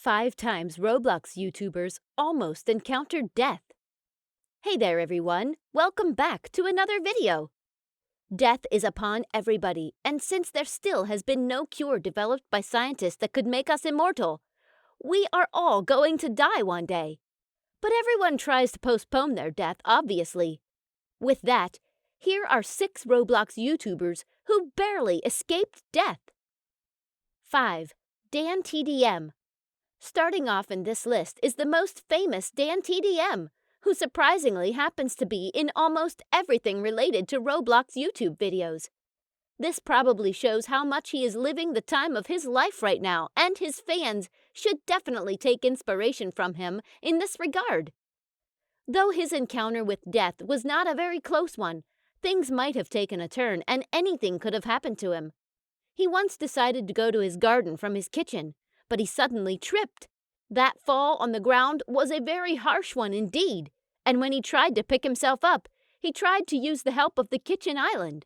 5 times Roblox YouTubers almost encountered death. Hey there everyone, welcome back to another video. Death is upon everybody, and since there still has been no cure developed by scientists that could make us immortal, we are all going to die one day. But everyone tries to postpone their death, obviously. With that, here are 6 Roblox YouTubers who barely escaped death. 5. Dan TDM. Starting off in this list is the most famous Dan TDM, who surprisingly happens to be in almost everything related to Roblox YouTube videos. This probably shows how much he is living the time of his life right now, and his fans should definitely take inspiration from him in this regard. Though his encounter with death was not a very close one, things might have taken a turn and anything could have happened to him. He once decided to go to his garden from his kitchen, but he suddenly tripped. That fall on the ground was a very harsh one indeed, and when he tried to pick himself up, he tried to use the help of the kitchen island.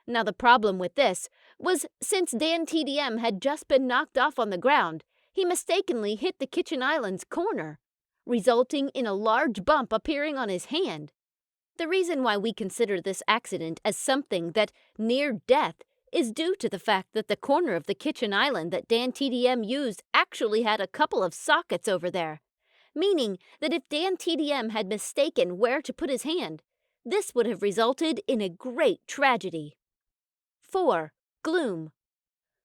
Now the problem with this was since Dan TDM had just been knocked off on the ground, he mistakenly hit the kitchen island's corner, resulting in a large bump appearing on his hand. The reason why we consider this accident as something that near death is due to the fact that the corner of the kitchen island that Dan TDM used actually had a couple of sockets over there, meaning that if Dan TDM had mistaken where to put his hand, this would have resulted in a great tragedy. 4. Gloom.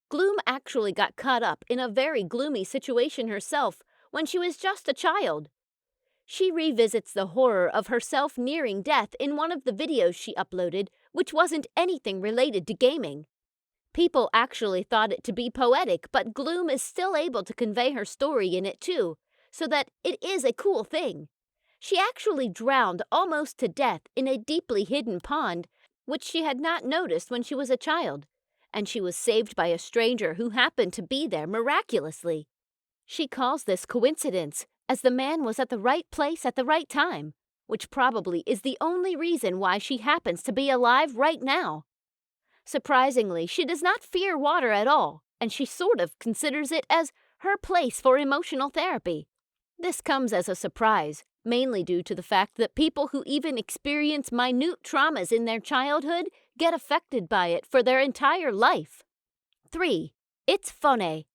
Gloom actually got caught up in a very gloomy situation herself when she was just a child. She revisits the horror of herself nearing death in one of the videos she uploaded, which wasn't anything related to gaming. People actually thought it to be poetic, but Gloom is still able to convey her story in it too, so that it is a cool thing. She actually drowned almost to death in a deeply hidden pond, which she had not noticed when she was a child, and she was saved by a stranger who happened to be there miraculously. She calls this coincidence, as the man was at the right place at the right time, which probably is the only reason why she happens to be alive right now. Surprisingly, she does not fear water at all, and she sort of considers it as her place for emotional therapy. This comes as a surprise, mainly due to the fact that people who even experience minute traumas in their childhood get affected by it for their entire life. 3. It's Funny.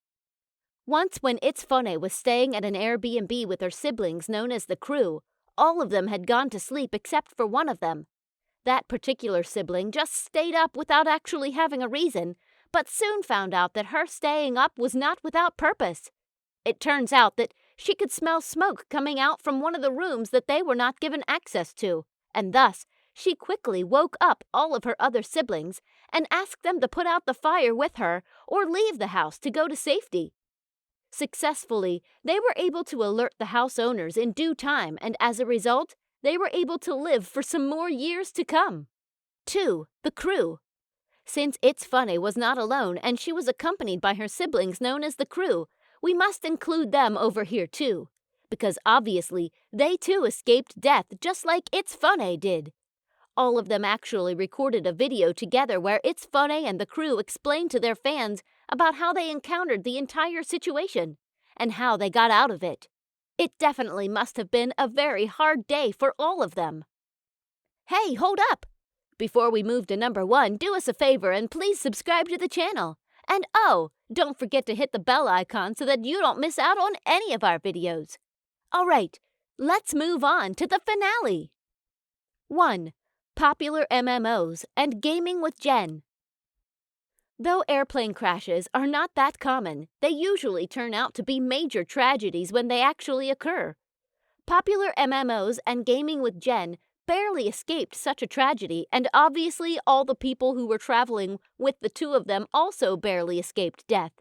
Once when It's Funny was staying at an Airbnb with her siblings known as the Crew, all of them had gone to sleep except for one of them. That particular sibling just stayed up without actually having a reason, but soon found out that her staying up was not without purpose. It turns out that she could smell smoke coming out from one of the rooms that they were not given access to, and thus she quickly woke up all of her other siblings and asked them to put out the fire with her or leave the house to go to safety. Successfully, they were able to alert the house owners in due time, and as a result, they were able to live for some more years to come. 2. The Crew. Since It's Funny was not alone and she was accompanied by her siblings known as the Crew, we must include them over here too, because obviously they too escaped death just like It's Funny did. All of them actually recorded a video together where It's Funny and the Crew explained to their fans about how they encountered the entire situation and how they got out of it. It definitely must have been a very hard day for all of them. Hey, hold up! Before we move to number 1, do us a favor and please subscribe to the channel. And oh, don't forget to hit the bell icon so that you don't miss out on any of our videos. Alright, let's move on to the finale. 1. Popular MMOs and Gaming with Jen. Though airplane crashes are not that common, they usually turn out to be major tragedies when they actually occur. Popular MMOs and Gaming with Jen barely escaped such a tragedy, and obviously all the people who were traveling with the two of them also barely escaped death.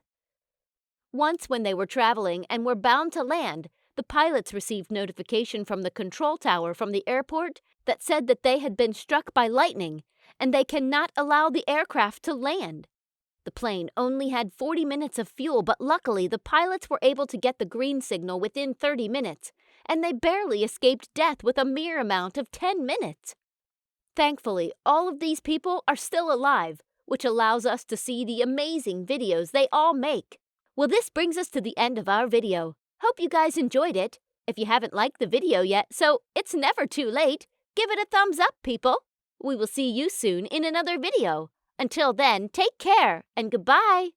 Once when they were traveling and were bound to land, the pilots received notification from the control tower from the airport that said that they had been struck by lightning, and they cannot allow the aircraft to land. The plane only had 40 minutes of fuel, but luckily the pilots were able to get the green signal within 30 minutes, and they barely escaped death with a mere amount of 10 minutes. Thankfully, all of these people are still alive, which allows us to see the amazing videos they all make. Well, this brings us to the end of our video. Hope you guys enjoyed it. If you haven't liked the video yet, so it's never too late, give it a thumbs up, people. We will see you soon in another video. Until then, take care and goodbye.